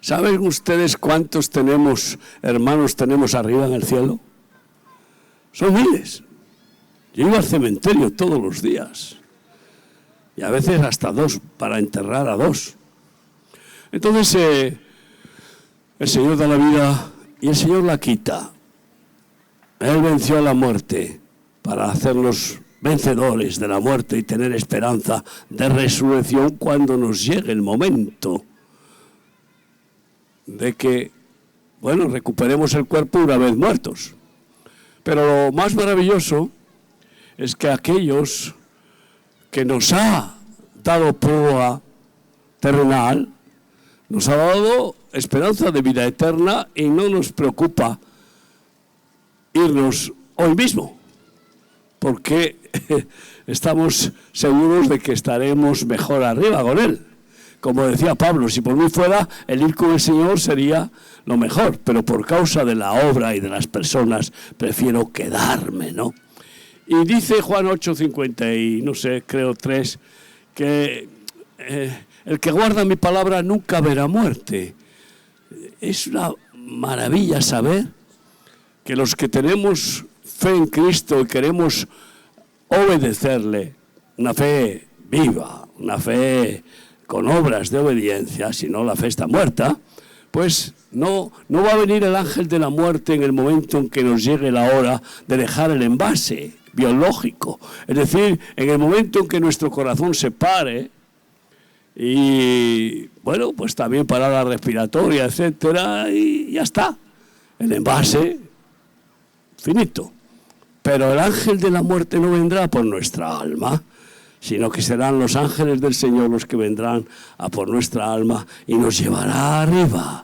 ¿Saben ustedes cuántos hermanos tenemos arriba en el cielo? Son miles. Yo iba al cementerio todos los días. Y a veces hasta 2 para enterrar a 2. Entonces, el Señor da la vida y el Señor la quita. Él venció a la muerte para hacernos vencedores de la muerte y tener esperanza de resurrección cuando nos llegue el momento de que, recuperemos el cuerpo una vez muertos. Pero lo más maravilloso es que aquellos que nos ha dado prueba terrenal, nos ha dado esperanza de vida eterna y no nos preocupa irnos hoy mismo, porque estamos seguros de que estaremos mejor arriba con Él. Como decía Pablo, si por mí fuera, el ir con el Señor sería lo mejor, pero por causa de la obra y de las personas prefiero quedarme, ¿no? Y dice Juan 8:50 y no sé, creo 3, que el que guarda mi palabra nunca verá muerte. Es una maravilla saber que los que tenemos fe en Cristo y queremos obedecerle, una fe viva, una fe con obras de obediencia, si no la fe está muerta, pues no va a venir el ángel de la muerte en el momento en que nos llegue la hora de dejar el envase biológico. Es decir, en el momento en que nuestro corazón se pare y, pues también parada respiratoria, etcétera, y ya está. El envase finito. Pero el ángel de la muerte no vendrá por nuestra alma, sino que serán los ángeles del Señor los que vendrán a por nuestra alma y nos llevará arriba,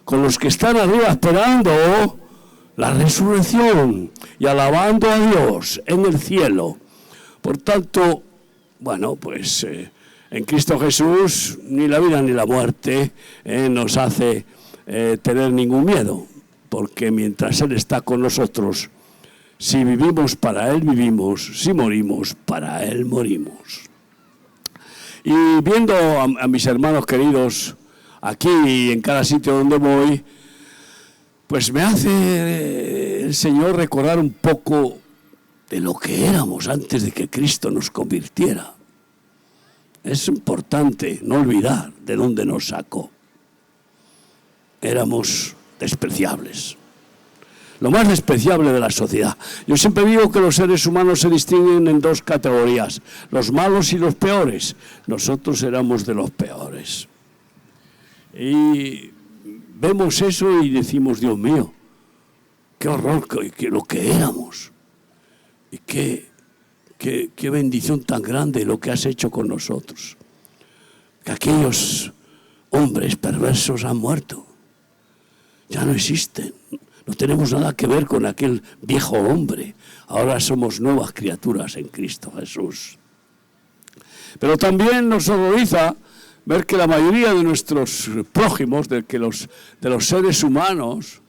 con los que están arriba esperando la resurrección y alabando a Dios en el cielo. Por tanto, en Cristo Jesús ni la vida ni la muerte nos hace tener ningún miedo, porque mientras Él está con nosotros, si vivimos, para Él vivimos, si morimos, para Él morimos. Y viendo a mis hermanos queridos aquí y en cada sitio donde voy, pues me hace el Señor recordar un poco de lo que éramos antes de que Cristo nos convirtiera. Es importante no olvidar de dónde nos sacó. Éramos despreciables. Lo más despreciable de la sociedad. Yo siempre digo que los seres humanos se distinguen en 2 categorías, los malos y los peores. Nosotros éramos de los peores. Y vemos eso y decimos, Dios mío, qué horror que lo que éramos. Y qué bendición tan grande lo que has hecho con nosotros. Que aquellos hombres perversos han muerto. Ya no existen. No tenemos nada que ver con aquel viejo hombre. Ahora somos nuevas criaturas en Cristo Jesús. Pero también nos horroriza ver que la mayoría de nuestros prójimos, de los seres humanos,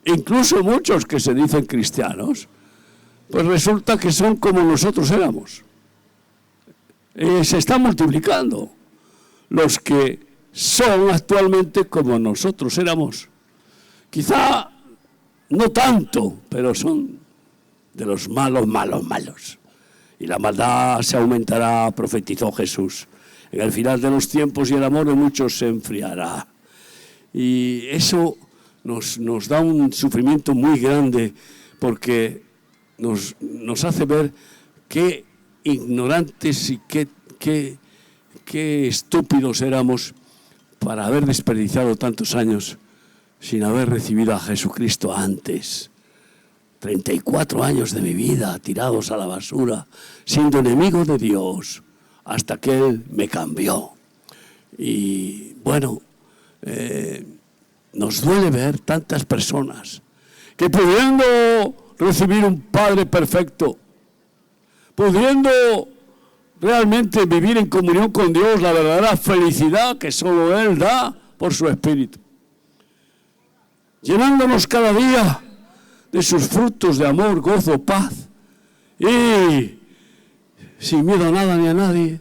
incluso muchos que se dicen cristianos, pues resulta que son como nosotros éramos. Se están multiplicando los que son actualmente como nosotros éramos. Quizá no tanto, pero son de los malos. Y la maldad se aumentará, profetizó Jesús. En el final de los tiempos y el amor de muchos se enfriará. Y eso nos da un sufrimiento muy grande, porque nos hace ver qué ignorantes y qué estúpidos éramos para haber desperdiciado tantos años sin haber recibido a Jesucristo antes. 34 años de mi vida tirados a la basura, siendo enemigo de Dios, hasta que Él me cambió. Y nos duele ver tantas personas que, pudiendo recibir un Padre perfecto, pudiendo realmente vivir en comunión con Dios, la verdadera felicidad que solo Él da por su Espíritu, llenándonos cada día de sus frutos de amor, gozo, paz, y sin miedo a nada ni a nadie,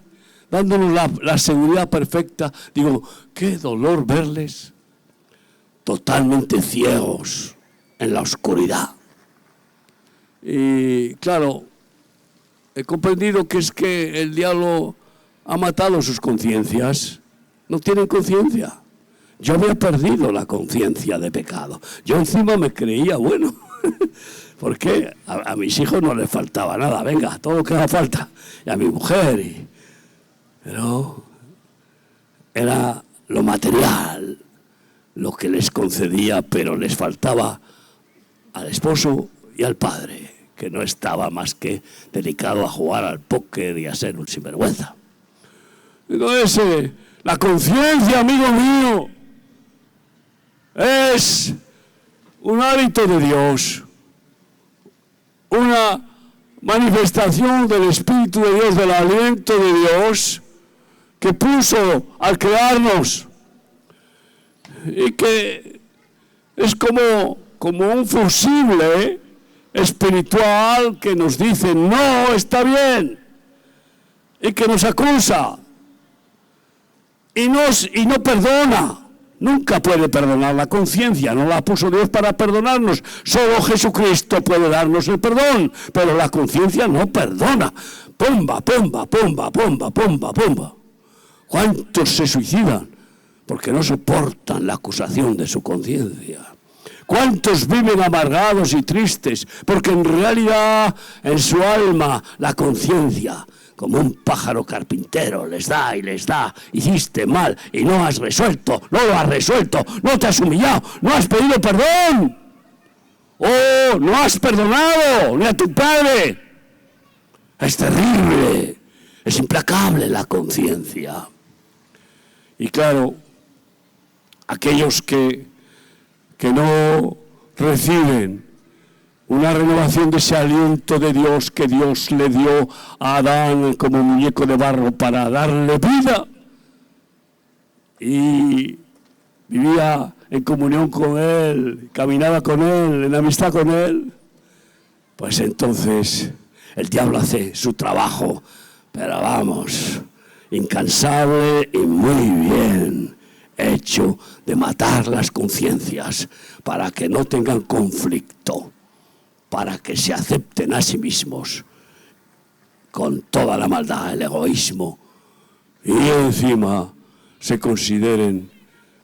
dándonos la seguridad perfecta. Digo, qué dolor verles totalmente ciegos en la oscuridad. Y claro, he comprendido que es que el diablo ha matado sus conciencias. No tienen conciencia. Yo había perdido la conciencia de pecado. Yo encima me creía bueno. Porque a mis hijos no les faltaba nada. Venga, todo lo que haga falta. Y a mi mujer. Pero era lo material lo que les concedía, pero les faltaba al esposo y al padre, que no estaba más que dedicado a jugar al póker y a ser un sinvergüenza. Entonces, la conciencia, amigo mío, es un hábito de Dios, una manifestación del Espíritu de Dios, del aliento de Dios, que puso al crearnos, y que es como un fusible espiritual que nos dice no está bien, y que nos acusa y no perdona. Nunca puede perdonar. La conciencia no la puso Dios para perdonarnos. Solo Jesucristo puede darnos el perdón, pero la conciencia no perdona. Pomba, pomba, pomba, pomba, pomba, pomba. ¿Cuántos se suicidan porque no soportan la acusación de su conciencia? ¿Cuántos viven amargados y tristes porque en realidad en su alma la conciencia, como un pájaro carpintero, les da y les da? Hiciste mal y no has resuelto, no lo has resuelto, no te has humillado, no has pedido perdón, o no has perdonado ni a tu padre. Es terrible, es implacable la conciencia. Y claro, aquellos que no reciben una renovación de ese aliento de Dios que Dios le dio a Adán como muñeco de barro para darle vida, y vivía en comunión con Él, caminaba con Él, en amistad con Él, pues entonces el diablo hace su trabajo, pero vamos, incansable y muy bien hecho, de matar las conciencias para que no tengan conflicto, para que se acepten a sí mismos con toda la maldad, el egoísmo, y encima se consideren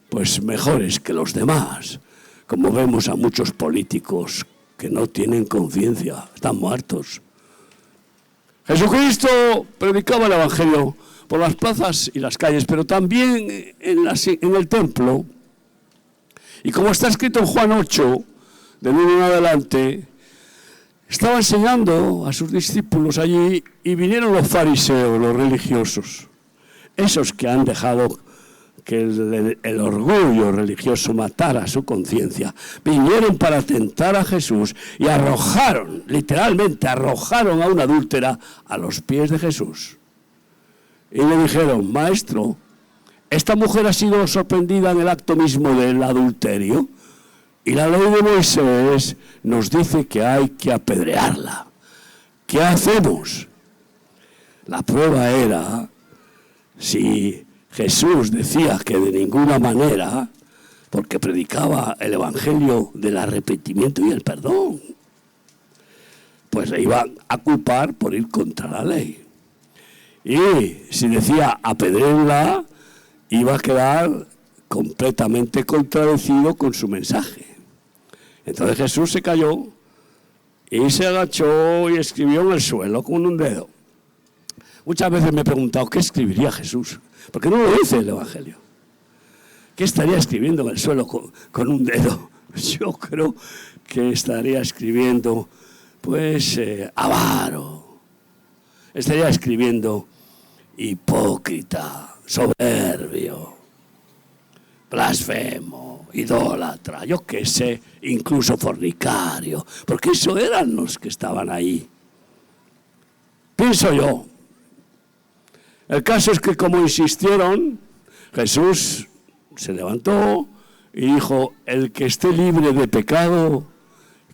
pues mejores que los demás, como vemos a muchos políticos que no tienen conciencia, están muertos. Jesucristo predicaba el Evangelio por las plazas y las calles, pero también en el templo. Y como está escrito en Juan 8, del 1 en adelante, estaba enseñando a sus discípulos allí y vinieron los fariseos, los religiosos, esos que han dejado que el orgullo religioso matara su conciencia. Vinieron para tentar a Jesús y arrojaron, literalmente arrojaron a una adúltera a los pies de Jesús. Y le dijeron: Maestro, esta mujer ha sido sorprendida en el acto mismo del adulterio, y la ley de Moisés nos dice que hay que apedrearla. ¿Qué hacemos? La prueba era si Jesús decía que de ninguna manera, porque predicaba el evangelio del arrepentimiento y el perdón, pues le iban a culpar por ir contra la ley. Y si decía apedréenla, iba a quedar completamente contradecido con su mensaje. Entonces Jesús se calló y se agachó y escribió en el suelo con un dedo. Muchas veces me he preguntado qué escribiría Jesús, porque no lo dice el Evangelio. ¿Qué estaría escribiendo en el suelo con un dedo? Yo creo que estaría escribiendo, pues, avaro. Estaría escribiendo hipócrita, soberbio, blasfemo, idólatra, yo qué sé, incluso fornicario, porque eso eran los que estaban ahí. Pienso yo. El caso es que, como insistieron, Jesús se levantó y dijo: el que esté libre de pecado,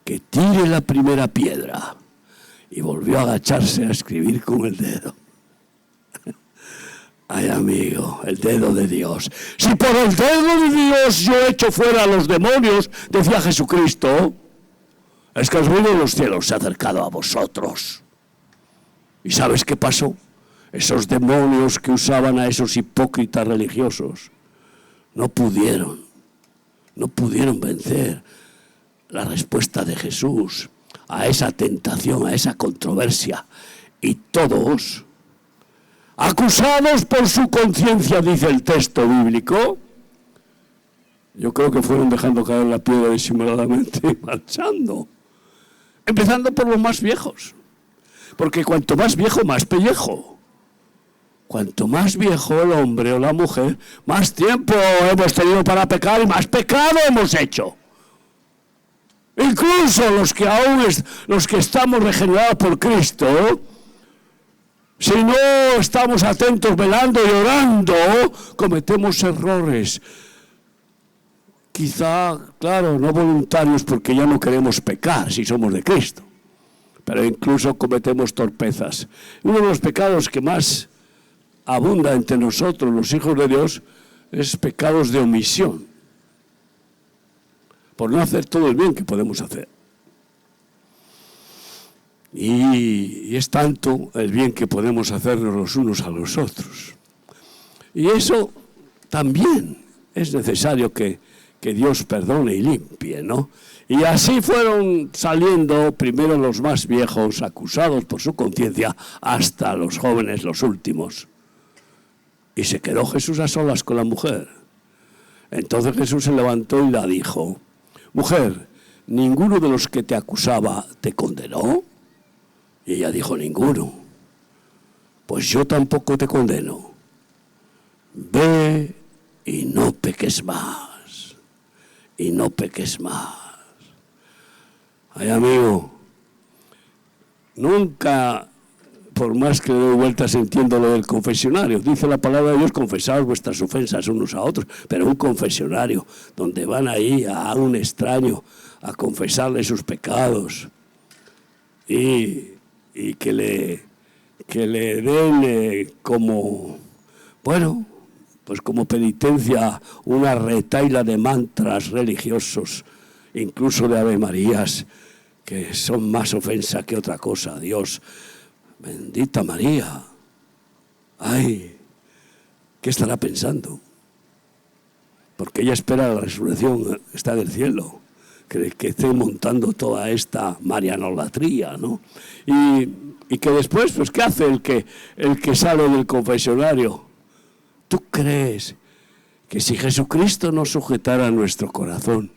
que tire la primera piedra. Y volvió a agacharse a escribir con el dedo. Ay, amigo, el dedo de Dios. Si por el dedo de Dios yo echo fuera a los demonios, decía Jesucristo, es que el reino de los cielos se ha acercado a vosotros. ¿Y sabes qué pasó? Esos demonios que usaban a esos hipócritas religiosos no pudieron vencer la respuesta de Jesús a esa tentación, a esa controversia. Y todos, acusados por su conciencia, dice el texto bíblico, yo creo que fueron dejando caer la piedra disimuladamente y marchando. Empezando por los más viejos. Porque cuanto más viejo, más pellejo. Cuanto más viejo el hombre o la mujer, más tiempo hemos tenido para pecar y más pecado hemos hecho. Incluso los que estamos regenerados por Cristo, si no estamos atentos, velando y orando, cometemos errores. Quizá, claro, no voluntarios porque ya no queremos pecar si somos de Cristo. Pero incluso cometemos torpezas. Uno de los pecados que más abunda entre nosotros, los hijos de Dios, es pecados de omisión. Por no hacer todo el bien que podemos hacer. Y es tanto el bien que podemos hacernos los unos a los otros. Y eso también es necesario que Dios perdone y limpie, ¿no? Y así fueron saliendo primero los más viejos, acusados por su conciencia, hasta los jóvenes, los últimos. Y se quedó Jesús a solas con la mujer. Entonces Jesús se levantó y la dijo: mujer, ¿ninguno de los que te acusaba te condenó? Y ella dijo: ninguno. Pues yo tampoco te condeno. Ve y no peques más. Y no peques más. Ay, amigo, nunca, por más que le doy vueltas, entiendo lo del confesionario. Dice la palabra de Dios: confesaos vuestras ofensas unos a otros. Pero un confesionario, donde van ahí a un extraño a confesarle sus pecados y que le den como, bueno, pues como penitencia una retahíla de mantras religiosos, incluso de Ave Marías, que son más ofensa que otra cosa. Dios, bendita María. Ay, ¿qué estará pensando? Porque ella espera la resurrección, está en el cielo, que esté montando toda esta marianolatría, ¿no? Y que después, pues, ¿qué hace el que sale del confesionario? ¿Tú crees que si Jesucristo nos sujetara nuestro corazón,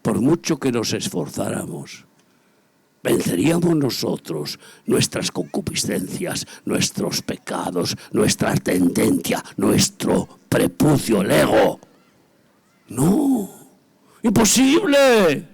por mucho que nos esforzáramos, venceríamos nosotros nuestras concupiscencias, nuestros pecados, nuestra tendencia, nuestro prepucio, el ego? No, imposible.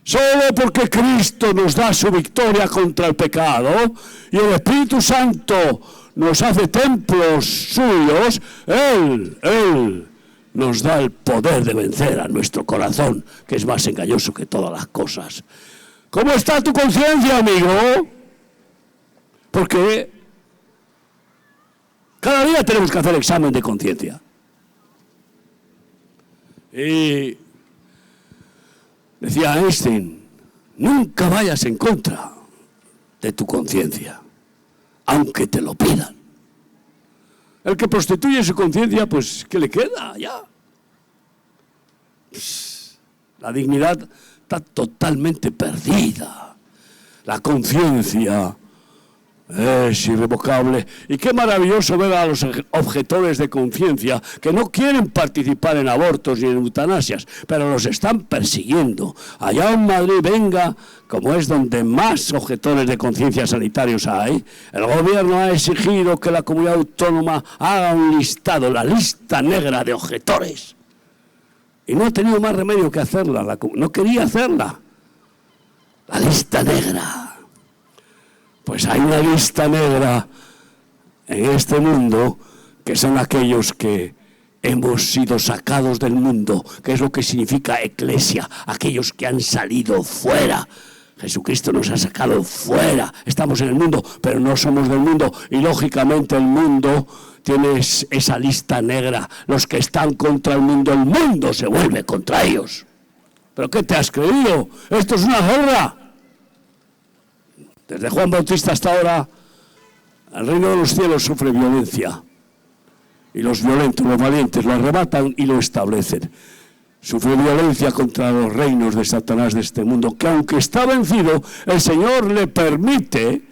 Solo porque Cristo nos da su victoria contra el pecado y el Espíritu Santo nos hace templos suyos, Él nos da el poder de vencer a nuestro corazón, que es más engañoso que todas las cosas. ¿Cómo está tu conciencia, amigo? Porque cada día tenemos que hacer examen de conciencia. Y decía Einstein: nunca vayas en contra de tu conciencia, aunque te lo pidan. El que prostituye su conciencia, pues, ¿qué le queda ya? La dignidad está totalmente perdida. La conciencia es irrevocable. Y qué maravilloso ver a los objetores de conciencia que no quieren participar en abortos ni en eutanasias, pero los están persiguiendo. Allá en Madrid, venga, como es donde más objetores de conciencia sanitarios hay, el gobierno ha exigido que la comunidad autónoma haga un listado, la lista negra de objetores. Y no ha tenido más remedio que hacerla, no quería hacerla. La lista negra. Pues hay una lista negra en este mundo, que son aquellos que hemos sido sacados del mundo, que es lo que significa eclesia, aquellos que han salido fuera. Jesucristo nos ha sacado fuera. Estamos en el mundo, pero no somos del mundo. Y lógicamente el mundo tiene esa lista negra. Los que están contra el mundo se vuelve contra ellos. ¿Pero qué te has creído? Esto es una guerra. Desde Juan Bautista hasta ahora, el reino de los cielos sufre violencia. Y los violentos, los valientes, lo arrebatan y lo establecen. Sufre violencia contra los reinos de Satanás de este mundo, que aunque está vencido, el Señor le permite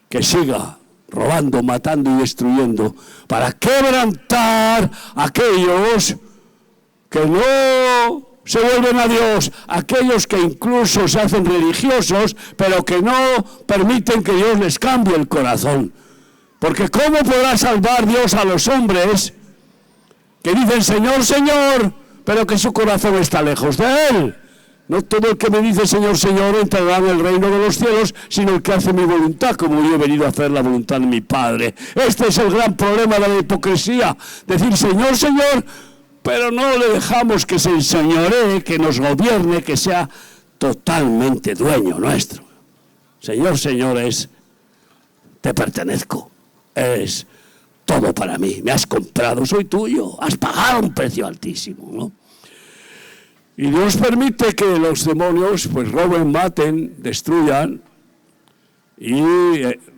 que siga robando, matando y destruyendo, para quebrantar a aquellos que no se vuelven a Dios, aquellos que incluso se hacen religiosos, pero que no permiten que Dios les cambie el corazón. Porque ¿cómo podrá salvar Dios a los hombres que dicen Señor, Señor, pero que su corazón está lejos de Él? No todo el que me dice Señor, Señor entrará en el reino de los cielos, sino el que hace mi voluntad, como yo he venido a hacer la voluntad de mi Padre. Este es el gran problema de la hipocresía, decir Señor, Señor, pero no le dejamos que se enseñoree, que nos gobierne, que sea totalmente dueño nuestro. Señor, Señor es, te pertenezco, eres todo para mí, me has comprado, soy tuyo, has pagado un precio altísimo, ¿no? Y Dios permite que los demonios pues roben, maten, destruyan y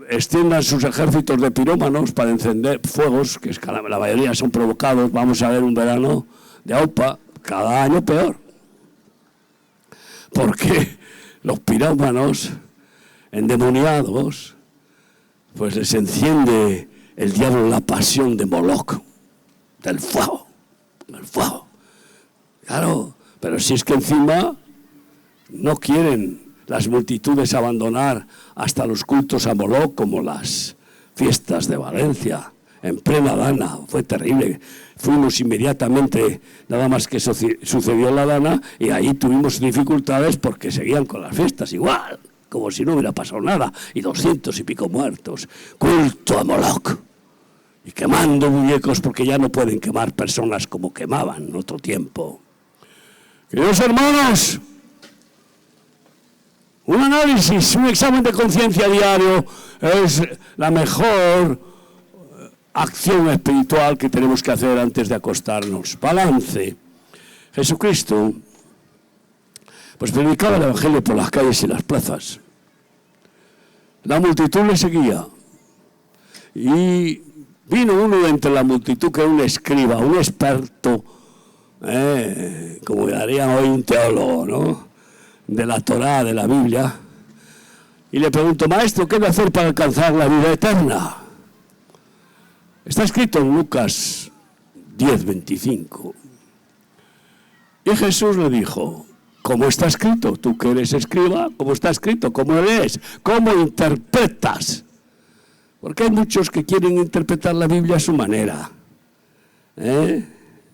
extiendan sus ejércitos de pirómanos para encender fuegos, que la mayoría son provocados. Vamos a ver un verano de AUPA, cada año peor. Porque los pirómanos endemoniados, pues les enciende el diablo la pasión de Moloch, del fuego, del fuego. Claro, pero si es que encima no quieren las multitudes abandonar hasta los cultos a Moloch, como las fiestas de Valencia, en plena Dana, fue terrible. Fuimos inmediatamente, nada más que sucedió la Dana, y ahí tuvimos dificultades porque seguían con las fiestas igual, como si no hubiera pasado nada, y 200 y pico muertos. Culto a Moloch. Y quemando muñecos porque ya no pueden quemar personas como quemaban en otro tiempo. Queridos hermanos, un análisis, un examen de conciencia diario es la mejor acción espiritual que tenemos que hacer antes de acostarnos. Balance. Jesucristo pues predicaba el Evangelio por las calles y las plazas. La multitud le seguía. Y vino uno de entre la multitud que era un escriba, un experto, como harían hoy un teólogo, ¿no?, de la Torá, de la Biblia, y le preguntó, maestro, ¿qué debo hacer para alcanzar la vida eterna? Está escrito en Lucas 10:25. Y Jesús le dijo, ¿cómo está escrito? Tú que eres escriba, ¿cómo está escrito? ¿Cómo lees? ¿Cómo interpretas? Porque hay muchos que quieren interpretar la Biblia a su manera.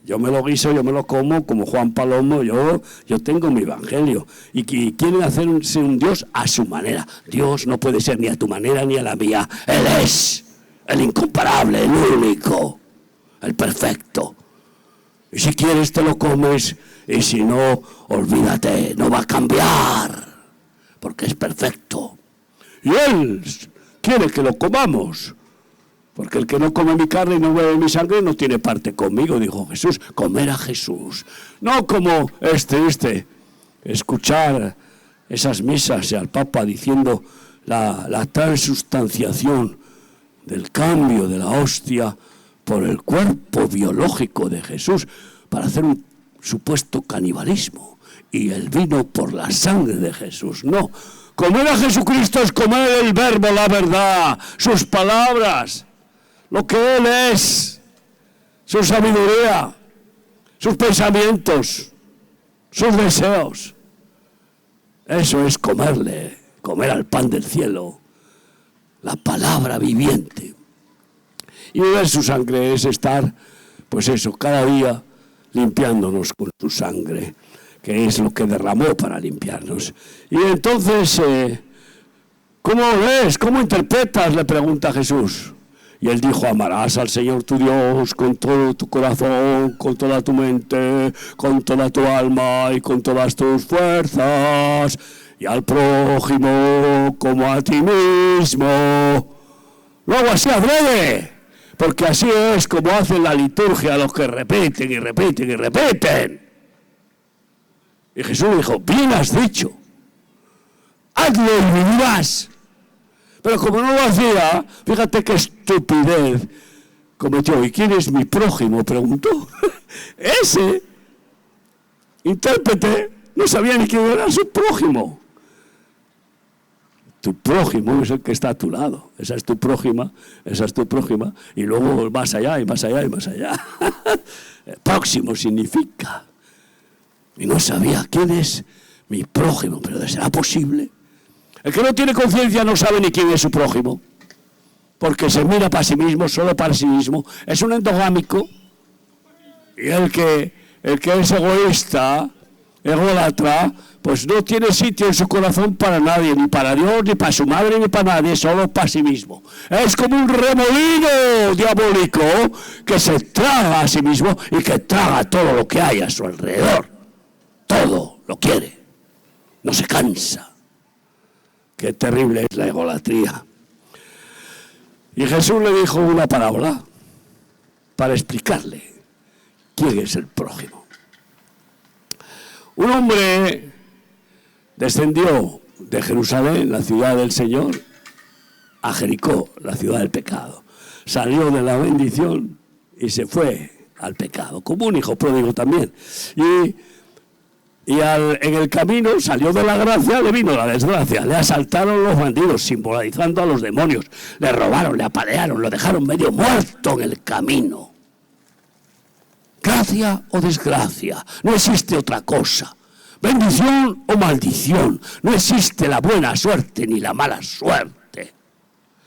Yo me lo guiso, yo me lo como Juan Palomo, yo tengo mi evangelio. Y quieren hacerse un Dios a su manera. Dios no puede ser ni a tu manera ni a la mía. Él es el incomparable, el único, el perfecto. Y si quieres te lo comes, y si no, olvídate, no va a cambiar, porque es perfecto. Y Él quiere que lo comamos. Porque el que no come mi carne y no bebe mi sangre no tiene parte conmigo, dijo Jesús. Comer a Jesús. No como escuchar esas misas y al Papa diciendo la transustanciación del cambio de la hostia por el cuerpo biológico de Jesús para hacer un supuesto canibalismo. Y el vino por la sangre de Jesús. No. Comer a Jesucristo es comer el verbo, la verdad, sus palabras. Lo que Él es, su sabiduría, sus pensamientos, sus deseos. Eso es comerle, comer al pan del cielo, la palabra viviente. Y beber su sangre es estar, pues eso, cada día limpiándonos con su sangre, que es lo que derramó para limpiarnos. Y entonces, ¿cómo ves? ¿Cómo interpretas?, le pregunta Jesús. Y Él dijo, amarás al Señor tu Dios con todo tu corazón, con toda tu mente, con toda tu alma y con todas tus fuerzas. y al prójimo como a ti mismo. Luego así adrede, porque así es como hacen la liturgia los que repiten y repiten y repiten. Y Jesús le dijo, bien has dicho, hazlo y vivirás. Pero como no lo hacía, fíjate qué estupidez cometió. ¿Y quién es mi prójimo?, preguntó. Ese intérprete no sabía ni quién era su prójimo. Tu prójimo es el que está a tu lado. Esa es tu prójima, y luego más allá y más allá y más allá. Próximo significa. Y no sabía quién es mi prójimo, pero ¿será posible? El que no tiene conciencia no sabe ni quién es su prójimo, porque se mira para sí mismo, solo para sí mismo. Es un endogámico, y el que es egoísta, ególatra, pues no tiene sitio en su corazón para nadie, ni para Dios, ni para su madre, ni para nadie, solo para sí mismo. Es como un remolino diabólico que se traga a sí mismo y que traga todo lo que hay a su alrededor. Todo lo quiere, no se cansa. Qué terrible es la egolatría. Y Jesús le dijo una parábola para explicarle quién es el prójimo. Un hombre descendió de Jerusalén, la ciudad del Señor, a Jericó, la ciudad del pecado. Salió de la bendición y se fue al pecado, como un hijo pródigo también. En el camino salió de la gracia, le vino la desgracia. Le asaltaron los bandidos, simbolizando a los demonios. Le robaron, le apalearon, lo dejaron medio muerto en el camino. Gracia o desgracia, no existe otra cosa. Bendición o maldición, no existe la buena suerte ni la mala suerte.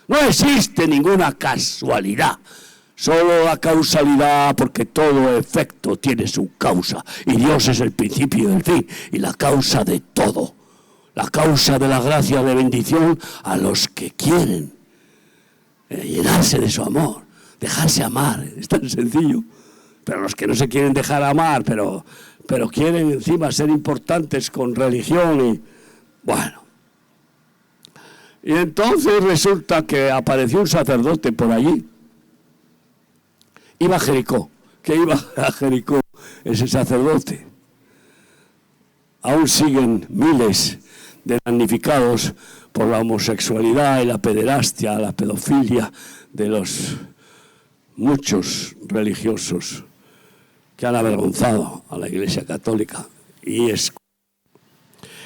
No existe ninguna casualidad. Solo la causalidad, porque todo efecto tiene su causa. Y Dios es el principio y el fin, y la causa de todo. La causa de la gracia de bendición a los que quieren llenarse de su amor, dejarse amar. Es tan sencillo. Pero los que no se quieren dejar amar, pero quieren encima ser importantes con religión y... Bueno. Y entonces resulta que apareció un sacerdote por allí. Iba a Jericó. ¿Qué iba a Jericó ese sacerdote? Aún siguen miles de damnificados por la homosexualidad y la pederastia, la pedofilia de los muchos religiosos que han avergonzado a la Iglesia Católica. Y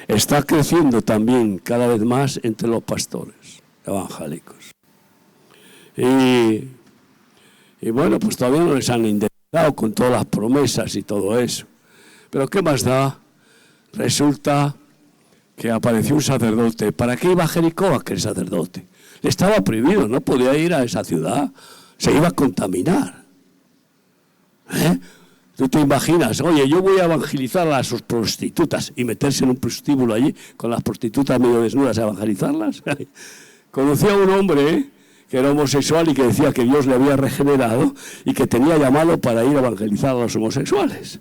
está creciendo también cada vez más entre los pastores evangélicos. Y bueno, pues todavía no les han indemnizado con todas las promesas y todo eso. Pero ¿qué más da? Resulta que apareció un sacerdote. ¿Para qué iba a Jericó aquel sacerdote? Le estaba prohibido, no podía ir a esa ciudad. Se iba a contaminar. Tú te imaginas, oye, yo voy a evangelizar a sus prostitutas y meterse en un prostíbulo allí con las prostitutas medio desnudas a evangelizarlas. Conocí a un hombre que era homosexual y que decía que Dios le había regenerado y que tenía llamado para ir a evangelizar a los homosexuales.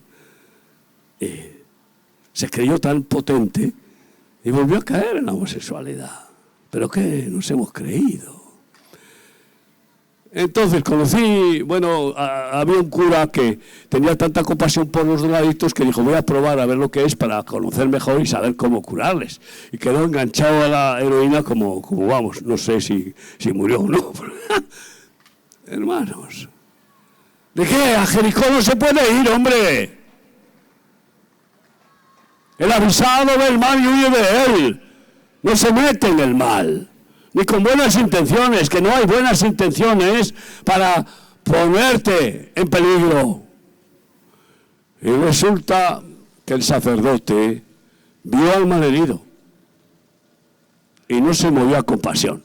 Se creyó tan potente y volvió a caer en la homosexualidad. ¿Pero qué nos hemos creído? Entonces conocí, había un cura que tenía tanta compasión por los drogadictos que dijo, voy a probar a ver lo que es para conocer mejor y saber cómo curarles. Y quedó enganchado a la heroína como vamos, no sé si murió o no. Hermanos, ¿de qué? A Jericó no se puede ir, hombre. El avisado ve el mal y huye de él. No se mete en el mal. Ni con buenas intenciones, que no hay buenas intenciones para ponerte en peligro. Y resulta que el sacerdote vio al malherido y no se movió a compasión,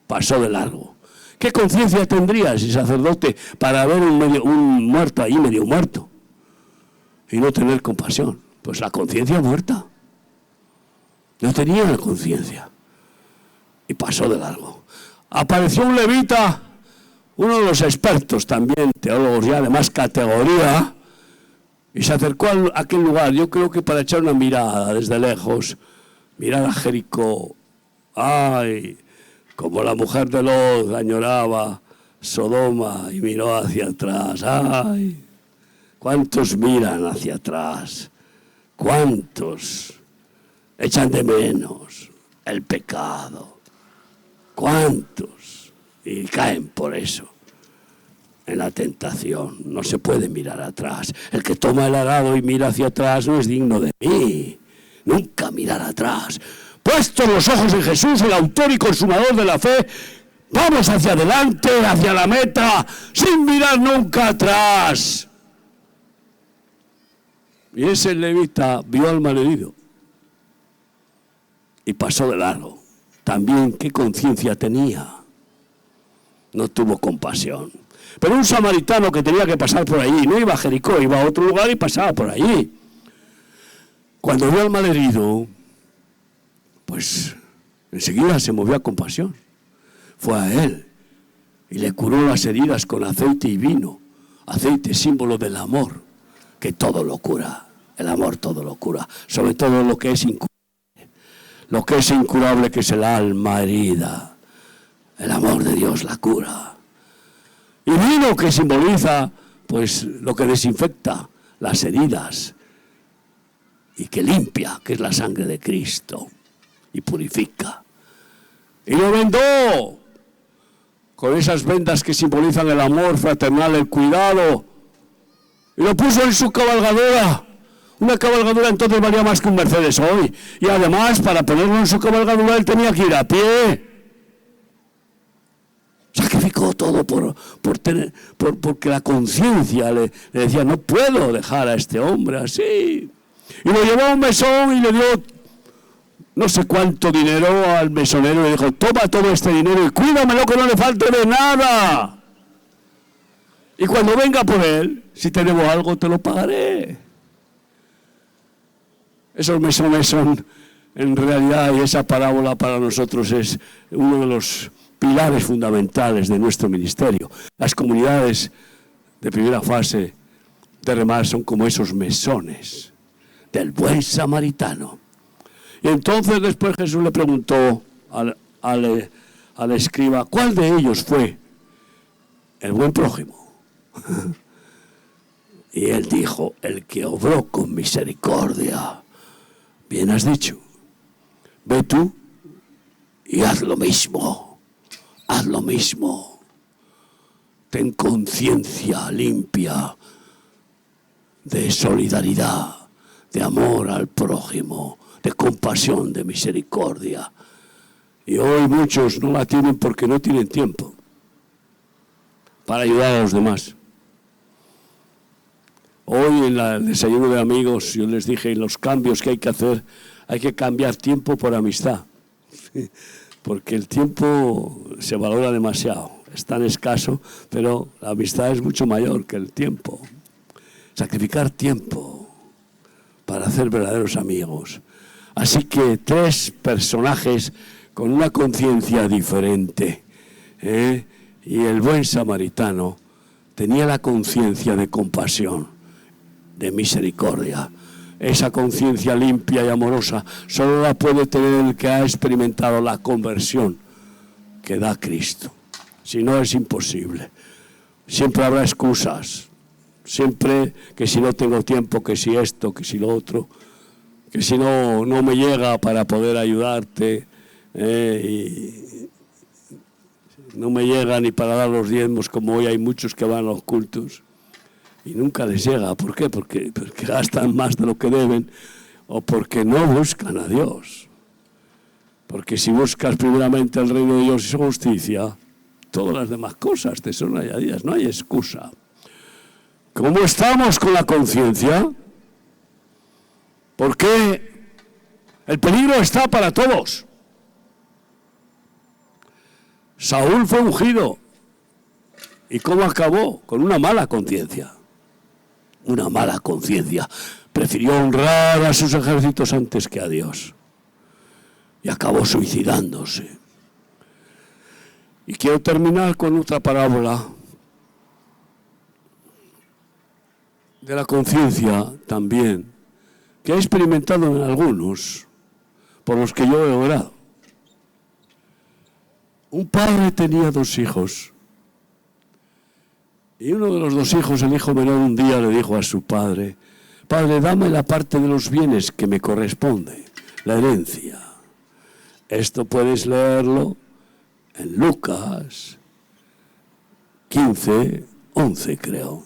pasó de largo. ¿Qué conciencia tendría ese sacerdote para ver un muerto ahí medio muerto y no tener compasión? Pues la conciencia muerta. No tenía la conciencia. Y pasó de largo. Apareció un levita, uno de los expertos también, teólogos ya de más categoría, y se acercó a aquel lugar, yo creo que para echar una mirada desde lejos, mirar a Jericó. ¡Ay! Como la mujer de Lot añoraba Sodoma y miró hacia atrás. ¡Ay! ¿Cuántos miran hacia atrás? ¿Cuántos echan de menos el pecado? ¿Cuántos? Y caen por eso en la tentación. No se puede mirar atrás. El que toma el arado y mira hacia atrás no es digno de mí. Nunca mirar atrás. Puestos los ojos en Jesús, el autor y consumador de la fe, vamos hacia adelante, hacia la meta, sin mirar nunca atrás. Y ese levita vio al malherido y pasó de largo. También qué conciencia tenía. No tuvo compasión. Pero un samaritano que tenía que pasar por allí, no iba a Jericó, iba a otro lugar y pasaba por allí. Cuando vio al malherido, pues enseguida se movió a compasión. Fue a él y le curó las heridas con aceite y vino. Aceite, símbolo del amor, que todo lo cura. El amor todo lo cura, sobre todo lo que es incurable. Lo que es incurable, que es el alma herida. El amor de Dios la cura. Y vino, que simboliza pues lo que desinfecta las heridas y que limpia, que es la sangre de Cristo, y purifica. Y lo vendó con esas vendas que simbolizan el amor fraternal, el cuidado, y lo puso en su cabalgadura. Una cabalgadura entonces valía más que un Mercedes hoy, y además para ponerlo en su cabalgadura él tenía que ir a pie. Sacrificó todo porque la conciencia le decía, no puedo dejar a este hombre así. Y lo llevó a un mesón y le dio no sé cuánto dinero al mesonero y le dijo, toma todo este dinero y cuídamelo que no le falte de nada. Y cuando venga por él, si te debo algo te lo pagaré. Esos mesones son, en realidad, y esa parábola para nosotros es uno de los pilares fundamentales de nuestro ministerio. Las comunidades de primera fase de remar son como esos mesones del buen samaritano. Y entonces después Jesús le preguntó al escriba, ¿cuál de ellos fue el buen prójimo? Y él dijo, el que obró con misericordia. Bien has dicho, ve tú y haz lo mismo, haz lo mismo. Ten conciencia limpia de solidaridad, de amor al prójimo, de compasión, de misericordia. Y hoy muchos no la tienen porque no tienen tiempo para ayudar a los demás. Hoy en el desayuno de amigos yo les dije los cambios que hay que hacer, hay que cambiar tiempo por amistad, porque el tiempo se valora demasiado, es tan escaso, pero la amistad es mucho mayor que el tiempo. Sacrificar tiempo para hacer verdaderos amigos. Así que 3 personajes con una conciencia diferente, y el buen samaritano tenía la conciencia de compasión, de misericordia. Esa conciencia limpia y amorosa solo la puede tener el que ha experimentado la conversión que da Cristo. Si no, es imposible. Siempre habrá excusas. Siempre que si no tengo tiempo, que si esto, que si lo otro, que si no me llega para poder ayudarte, y no me llega ni para dar los diezmos, como hoy hay muchos que van a los cultos y nunca les llega. ¿Por qué? Porque gastan más de lo que deben o porque no buscan a Dios. Porque si buscas primeramente el reino de Dios y su justicia, todas las demás cosas te son añadidas, no hay excusa. ¿Cómo estamos con la conciencia? Porque el peligro está para todos. Saúl fue ungido. ¿Y cómo acabó? Con una mala conciencia. Una mala conciencia. Prefirió honrar a sus ejércitos antes que a Dios. Y acabó suicidándose. Y quiero terminar con otra parábola de la conciencia también, que he experimentado en algunos, por los que yo he orado. Un padre tenía 2 hijos. Y uno de los 2 hijos, el hijo menor, un día le dijo a su padre: Padre, dame la parte de los bienes que me corresponde, la herencia. Esto puedes leerlo en Lucas 15, 11, creo.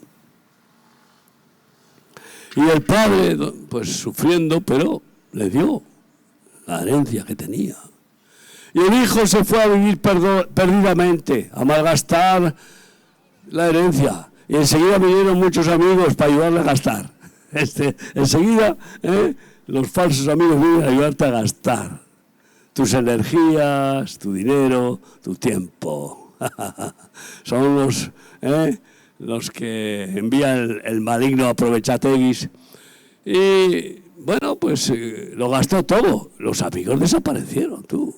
Y el padre, pues sufriendo, pero le dio la herencia que tenía. Y el hijo se fue a vivir perdidamente, a malgastar la herencia. Y enseguida vinieron muchos amigos para ayudarle a gastar. Enseguida, los falsos amigos vienen a ayudarte a gastar tus energías, tu dinero, tu tiempo. Son los que envía el maligno aprovechateguis. Y bueno, pues lo gastó todo. Los amigos desaparecieron, tú.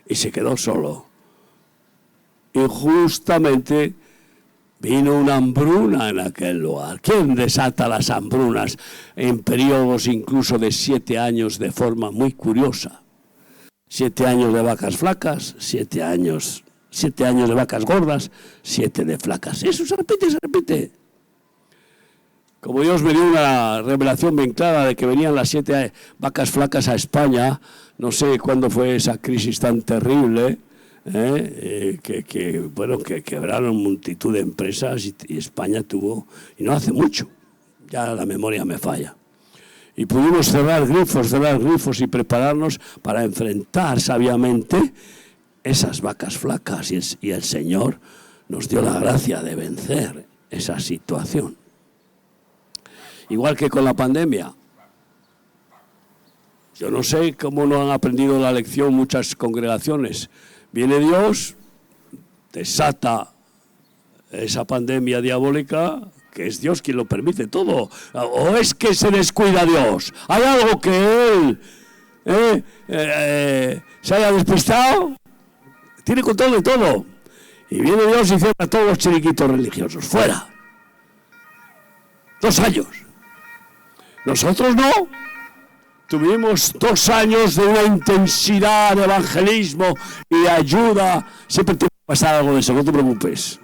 Y se quedó solo. Y justamente vino una hambruna en aquel lugar. ¿Quién desata las hambrunas en periodos incluso de 7 años de forma muy curiosa? 7 años de vacas flacas, 7 años de vacas gordas, 7 de flacas. Eso se repite, se repite. Como Dios me dio una revelación bien clara de que venían las 7 vacas flacas a España, no sé cuándo fue esa crisis tan terrible, que quebraron multitud de empresas y España tuvo, y no hace mucho, ya la memoria me falla. Y pudimos cerrar grifos y prepararnos para enfrentar sabiamente esas vacas flacas y el Señor nos dio la gracia de vencer esa situación. Igual que con la pandemia. Yo no sé cómo no han aprendido la lección muchas congregaciones. Viene Dios, desata esa pandemia diabólica, que es Dios quien lo permite todo. ¿O es que se descuida Dios? ¿Hay algo que Él se haya despistado? Tiene control de todo. Y viene Dios y cierra todos los chiringuitos religiosos. ¡Fuera! 2 años. Nosotros no. Tuvimos 2 años de una intensidad de evangelismo y de ayuda. Siempre te va a pasar algo de eso, no te preocupes.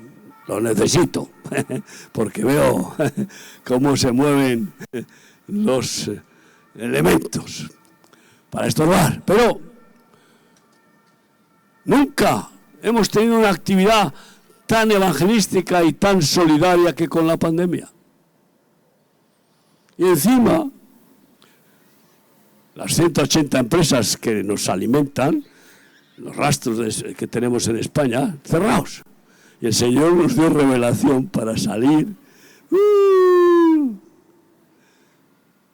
Lo necesito, porque veo cómo se mueven los elementos para estorbar. Pero nunca hemos tenido una actividad tan evangelística y tan solidaria que con la pandemia. Y encima, las 180 empresas que nos alimentan, los rastros que tenemos en España, cerrados. Y el Señor nos dio revelación para salir.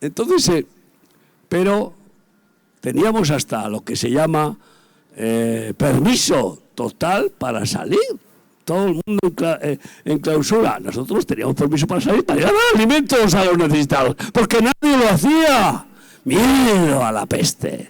Entonces, pero teníamos hasta lo que se llama permiso total para salir. Todo el mundo en clausura. Nosotros teníamos permiso para salir, para ir a dar alimentos a los necesitados, porque nadie lo hacía. Miedo a la peste.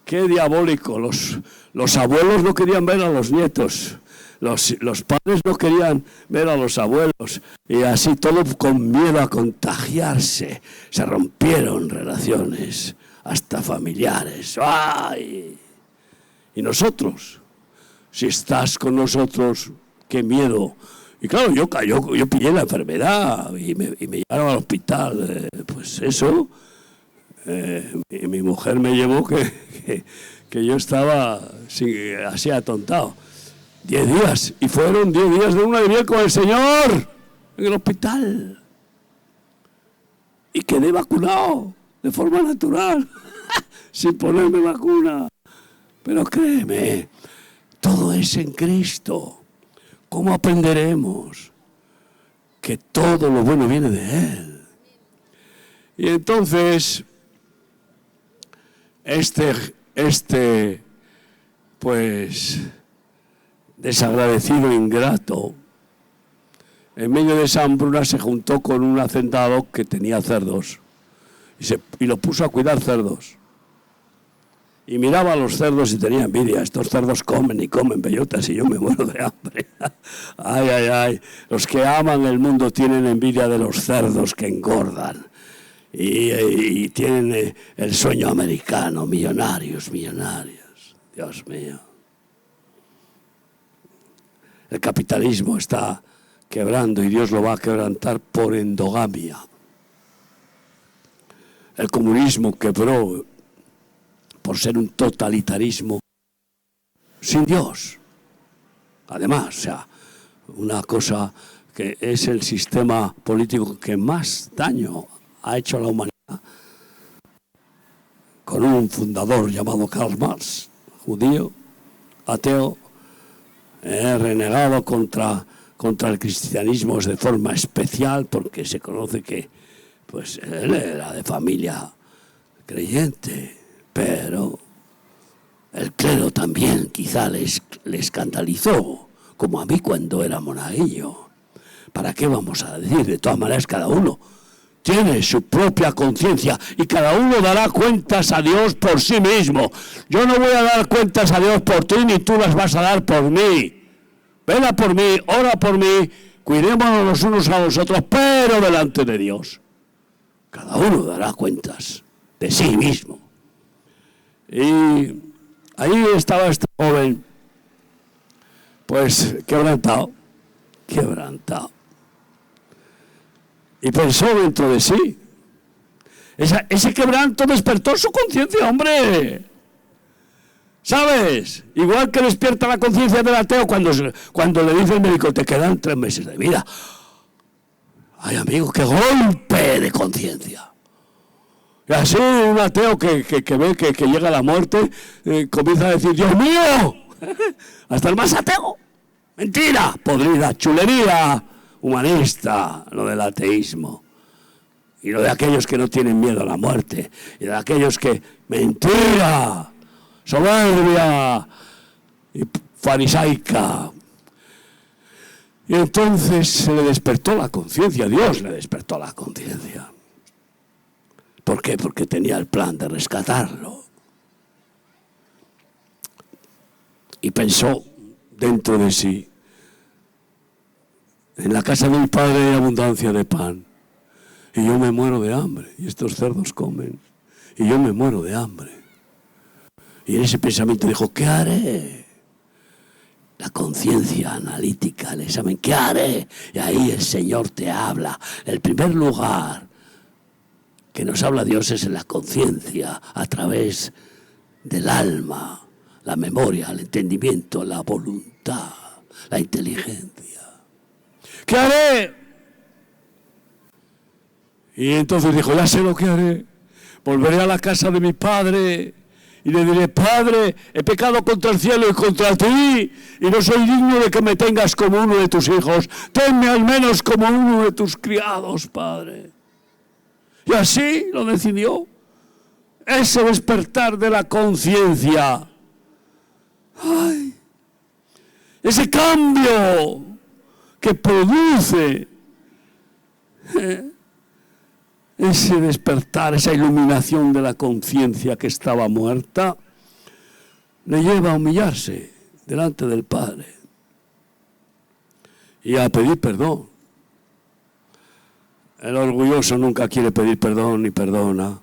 Qué diabólico. Los abuelos no querían ver a los nietos. Los padres no querían ver a los abuelos. Y así todo con miedo a contagiarse. Se rompieron relaciones, hasta familiares. ¡Ay! Y nosotros, si estás con nosotros, qué miedo. Y claro, yo pillé la enfermedad y me llevaron al hospital. Pues eso, mi mujer me llevó que yo estaba así atontado. 10 días. Y fueron 10 días de una de miel con el Señor en el hospital. Y quedé vacunado de forma natural, sin ponerme vacuna. Pero créeme, todo es en Cristo. ¿Cómo aprenderemos que todo lo bueno viene de Él? Y entonces, pues, desagradecido, ingrato, en medio de esa hambruna se juntó con un hacendado que tenía cerdos y lo puso a cuidar cerdos. Y miraba a los cerdos y tenía envidia. Estos cerdos comen y comen bellotas y yo me muero de hambre. Ay. Los que aman el mundo tienen envidia de los cerdos que engordan. y tienen el sueño americano, millonarios, Dios mío. El capitalismo está quebrando y Dios lo va a quebrantar por endogamia. El comunismo quebró por ser un totalitarismo sin Dios. Además, o sea, una cosa que es el sistema político que más daño ha hecho a la humanidad, con un fundador llamado Karl Marx, judío, ateo, renegado contra el cristianismo de forma especial, porque se conoce que pues él era de familia creyente, pero el clero también quizá le escandalizó, como a mí cuando era monaguillo. ¿Para qué vamos a decir? De todas maneras, cada uno tiene su propia conciencia y cada uno dará cuentas a Dios por sí mismo. Yo no voy a dar cuentas a Dios por ti, ni tú las vas a dar por mí. Vela por mí, ora por mí, cuidémonos los unos a los otros, pero delante de Dios. Cada uno dará cuentas de sí mismo. Y ahí estaba este joven, pues quebrantado. Y pensó dentro de sí. Ese quebranto despertó su conciencia, hombre. ¿Sabes? Igual que despierta la conciencia del ateo cuando le dice el médico, te quedan 3 meses de vida. Ay, amigo, qué golpe de conciencia. Y así un ateo que ve que llega la muerte, comienza a decir, Dios mío, hasta el más ateo. Mentira, podrida, chulería humanista, lo del ateísmo. Y lo de aquellos que no tienen miedo a la muerte. Y de aquellos que, mentira, soberbia y farisaica. Y entonces se le despertó la conciencia, Dios le despertó la conciencia. ¿Por qué? Porque tenía el plan de rescatarlo. Y pensó dentro de sí, en la casa de mi padre hay abundancia de pan, y yo me muero de hambre, y estos cerdos comen, y yo me muero de hambre. Y en ese pensamiento dijo, ¿qué haré? La conciencia analítica, el examen, ¿qué haré? Y ahí el Señor te habla. El primer lugar que nos habla Dios es en la conciencia, a través del alma, la memoria, el entendimiento, la voluntad, la inteligencia. ¿Qué haré? Y entonces dijo, ya sé lo que haré. Volveré a la casa de mi padre y le diré, Padre, he pecado contra el cielo y contra ti, y no soy digno de que me tengas como uno de tus hijos. Tenme al menos como uno de tus criados, Padre. Y así lo decidió. Ese despertar de la conciencia. ¡Ay! Ese cambio que produce ese despertar, esa iluminación de la conciencia que estaba muerta, le lleva a humillarse delante del Padre y a pedir perdón. El orgulloso nunca quiere pedir perdón ni perdona.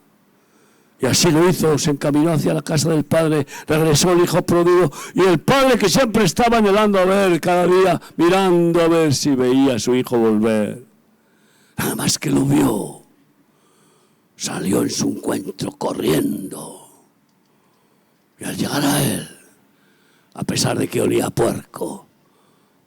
Y así lo hizo, se encaminó hacia la casa del padre, regresó el hijo pródigo, y el padre, que siempre estaba anhelando a ver cada día, mirando a ver si veía a su hijo volver, nada más que lo vio, salió en su encuentro corriendo. Y al llegar a él, a pesar de que olía a puerco,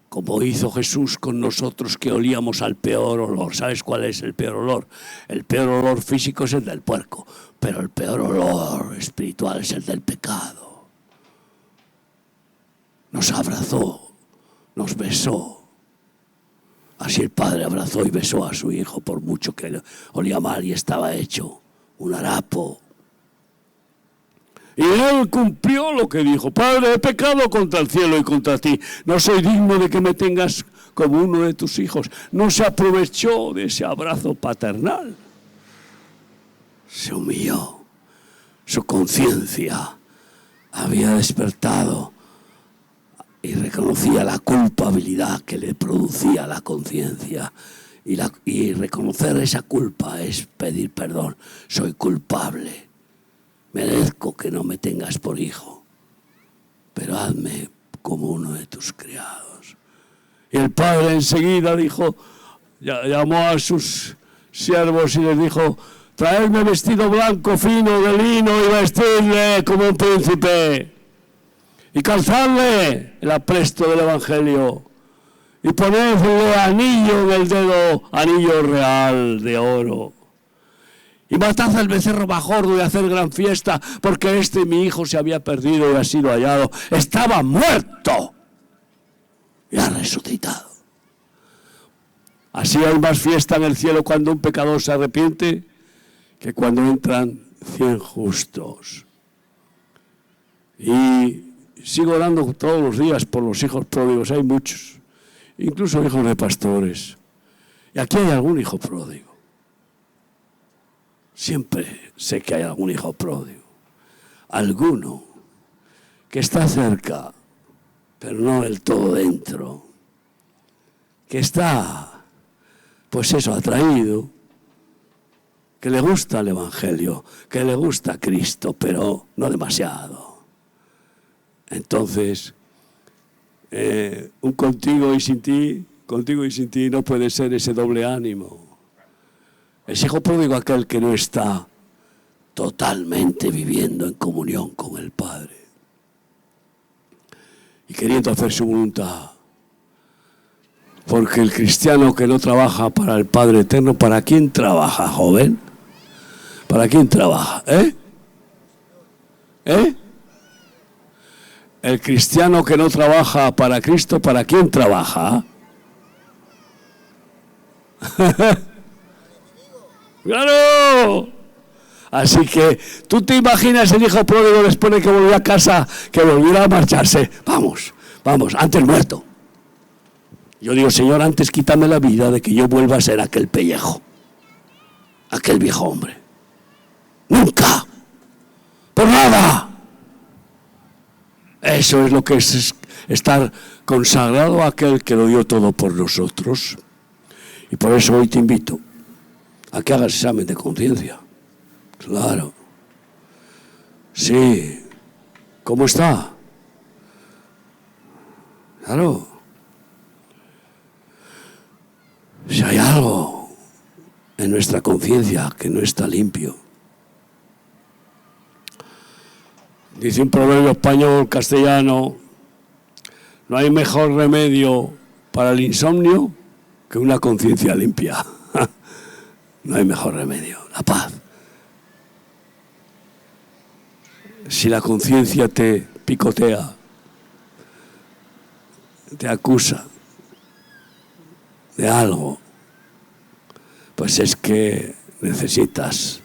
como hizo Jesús con nosotros, que olíamos al peor olor. ¿Sabes cuál es el peor olor? El peor olor físico es el del puerco, pero el peor olor espiritual es el del pecado. Nos abrazó, nos besó. Así el padre abrazó y besó a su hijo, por mucho que olía mal y estaba hecho un harapo. Y él cumplió lo que dijo, Padre, he pecado contra el cielo y contra ti, no soy digno de que me tengas como uno de tus hijos. No se aprovechó de ese abrazo paternal, se humilló, su conciencia había despertado y reconocía la culpabilidad que le producía la conciencia, Y reconocer esa culpa es pedir perdón. Soy culpable. Merezco que no me tengas por hijo, pero hazme como uno de tus criados. Y el padre enseguida llamó a sus siervos y les dijo: traedme vestido blanco fino de lino y vestirle como un príncipe, y calzadle el apresto del evangelio, y ponedle anillo en el dedo, anillo real de oro. Y matad al becerro majordo y hacer gran fiesta, porque mi hijo se había perdido y ha sido hallado. Estaba muerto y ha resucitado. Así hay más fiesta en el cielo cuando un pecador se arrepiente que cuando entran 100 justos. Y sigo orando todos los días por los hijos pródigos. Hay muchos, incluso hijos de pastores. Y aquí hay algún hijo pródigo. Siempre sé que hay algún hijo pródigo. Alguno que está cerca, pero no del todo dentro. Que está, pues eso, atraído. Que le gusta el Evangelio, que le gusta Cristo, pero no demasiado. Entonces, un contigo y sin ti no puede ser ese doble ánimo. Es hijo pródigo aquel que no está totalmente viviendo en comunión con el Padre y queriendo hacer su voluntad. Porque el cristiano que no trabaja para el Padre eterno, ¿para quién trabaja, joven? ¿Para quién trabaja? El cristiano que no trabaja para Cristo, ¿para quién trabaja? ¡Claro! Así que tú te imaginas el hijo pródigo después de que volvió a casa, que volviera a marcharse. Vamos, antes muerto. Yo digo: Señor, antes quítame la vida de que yo vuelva a ser aquel pellejo, aquel viejo hombre. Nunca, por nada. Eso es lo que es estar consagrado a aquel que lo dio todo por nosotros. Y por eso hoy te invito a que hagas examen de conciencia. Claro. Sí. ¿Cómo está? Claro. Si hay algo en nuestra conciencia que no está limpio. Dice un proverbio español castellano: no hay mejor remedio para el insomnio que una conciencia limpia. No hay mejor remedio, la paz. Si la conciencia te picotea, te acusa de algo, pues es que necesitas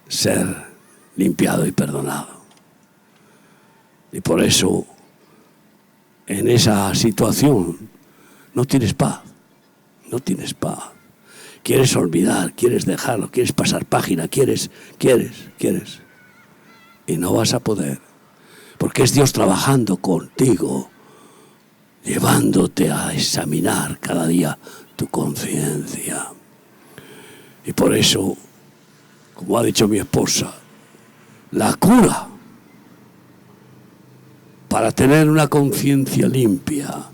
ser limpiado y perdonado. Y por eso, en esa situación, no tienes paz. Quieres olvidar, quieres dejarlo, quieres pasar página, quieres. Y no vas a poder. Porque es Dios trabajando contigo, llevándote a examinar cada día tu conciencia. Y por eso, como ha dicho mi esposa, la cura para tener una conciencia limpia,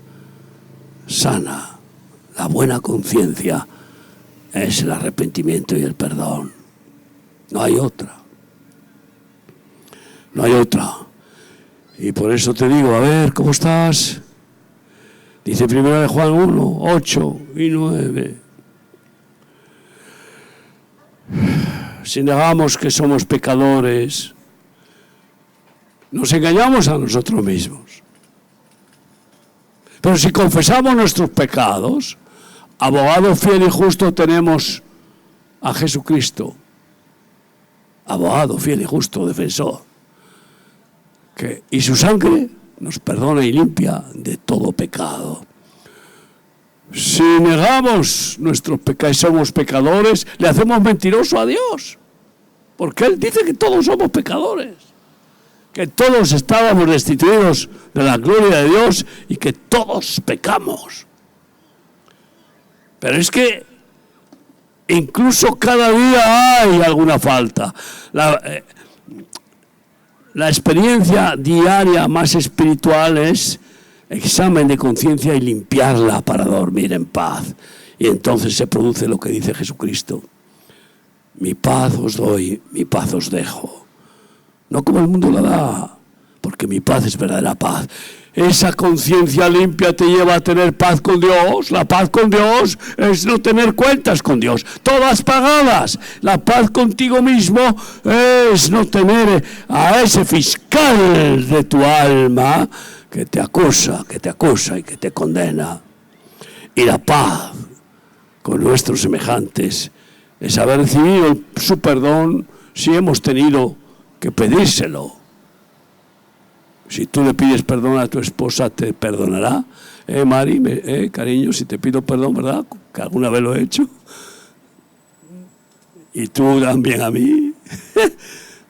sana, la buena conciencia, es el arrepentimiento y el perdón. No hay otra. Y por eso te digo, a ver, ¿cómo estás? Dice 1 Juan 1, 8 y 9. Si negamos que somos pecadores, nos engañamos a nosotros mismos. Pero si confesamos nuestros pecados, abogado fiel y justo tenemos a Jesucristo. Abogado fiel y justo, defensor. Y su sangre nos perdona y limpia de todo pecado. Si negamos nuestros pecados y somos pecadores, le hacemos mentiroso a Dios. Porque Él dice que todos somos pecadores. Que todos estábamos destituidos de la gloria de Dios y que todos pecamos. Pero es que incluso cada día hay alguna falta. La experiencia diaria más espiritual es examen de conciencia y limpiarla para dormir en paz. Y entonces se produce lo que dice Jesucristo: mi paz os doy, mi paz os dejo. No como el mundo la da, porque mi paz es verdadera paz. Esa conciencia limpia te lleva a tener paz con Dios. La paz con Dios es no tener cuentas con Dios, todas pagadas. La paz contigo mismo es no tener a ese fiscal de tu alma que te acusa y que te condena. Y la paz con nuestros semejantes es haber recibido su perdón si hemos tenido que pedírselo. Si tú le pides perdón a tu esposa, te perdonará. Mari, cariño, si te pido perdón, ¿verdad? Que alguna vez lo he hecho. Y tú también a mí.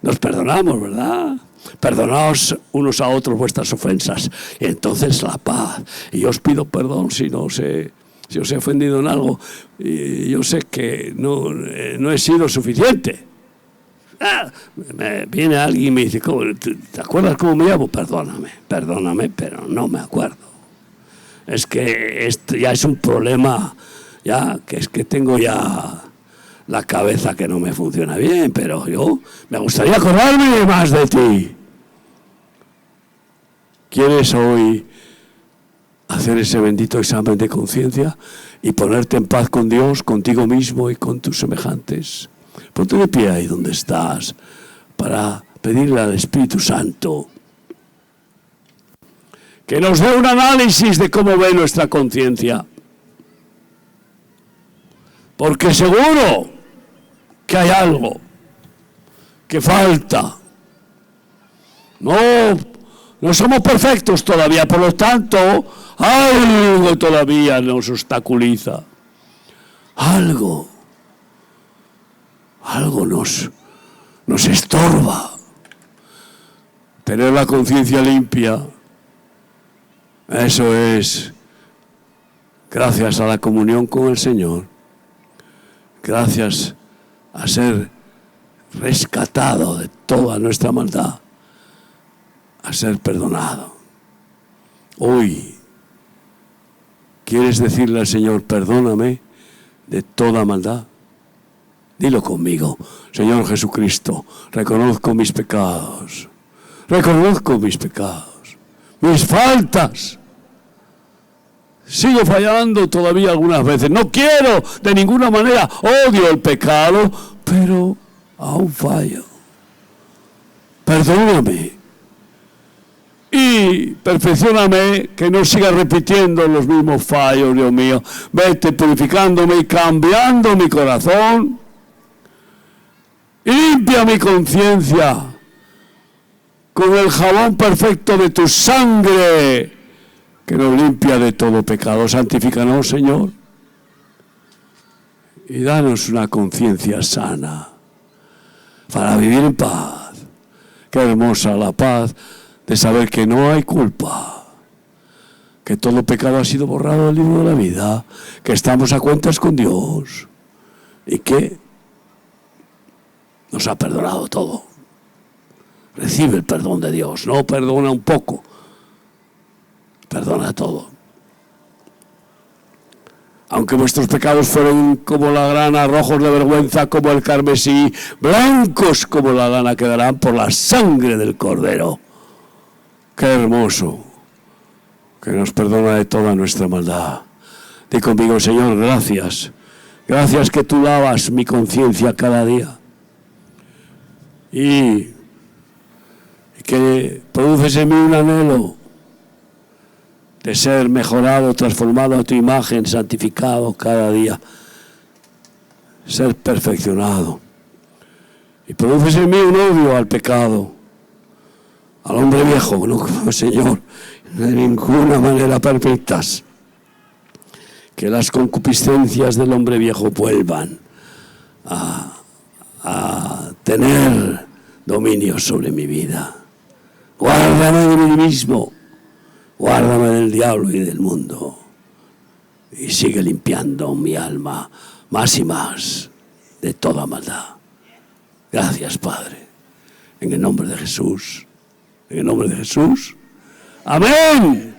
Nos perdonamos, ¿verdad? Perdonaos unos a otros vuestras ofensas. Y entonces la paz. Y yo os pido perdón si os he ofendido en algo. Y yo sé que no he sido suficiente. Me viene alguien y me dice: ¿te acuerdas cómo me llamo? Perdóname, pero no me acuerdo. Es que esto ya es un problema, ya que es que tengo ya la cabeza que no me funciona bien, pero yo me gustaría acordarme más de ti. ¿Quieres hoy hacer ese bendito examen de conciencia y ponerte en paz con Dios, contigo mismo y con tus semejantes? Ponte de pie ahí donde estás para pedirle al Espíritu Santo que nos dé un análisis de cómo ve nuestra conciencia. Porque seguro que hay algo que falta. No somos perfectos todavía, por lo tanto, algo todavía nos obstaculiza. Algo nos estorba. Tener la conciencia limpia, eso es gracias a la comunión con el Señor, gracias a ser rescatado de toda nuestra maldad, a ser perdonado. Hoy, ¿quieres decirle al Señor: perdóname de toda maldad? Dilo conmigo: Señor Jesucristo, reconozco mis pecados, mis faltas. Sigo fallando todavía algunas veces. No quiero de ninguna manera, odio el pecado, pero aún fallo. Perdóname y perfeccióname, que no siga repitiendo los mismos fallos, Dios mío. Vete purificándome y cambiando mi corazón. Y limpia mi conciencia con el jabón perfecto de tu sangre, que nos limpia de todo pecado. Santifícanos, Señor, y danos una conciencia sana para vivir en paz. Qué hermosa la paz de saber que no hay culpa, que todo pecado ha sido borrado del libro de la vida, que estamos a cuentas con Dios y que nos ha perdonado todo. Recibe el perdón de Dios. No perdona un poco, perdona todo. Aunque vuestros pecados fueron como la grana, rojos de vergüenza como el carmesí, blancos como la lana, quedarán por la sangre del Cordero. Qué hermoso, que nos perdona de toda nuestra maldad. Di conmigo: Señor, gracias. Gracias que tú lavas mi conciencia cada día. Y que produces en mí un anhelo de ser mejorado, transformado a tu imagen, santificado cada día, ser perfeccionado. Y produces en mí un odio al pecado, al hombre viejo. No, Señor, de ninguna manera permitas que las concupiscencias del hombre viejo vuelvan a tener dominio sobre mi vida. Guárdame de mí mismo, guárdame del diablo y del mundo. y sigue limpiando mi alma más y más de toda maldad. Gracias, Padre, en el nombre de Jesús, en el nombre de Jesús. Amén.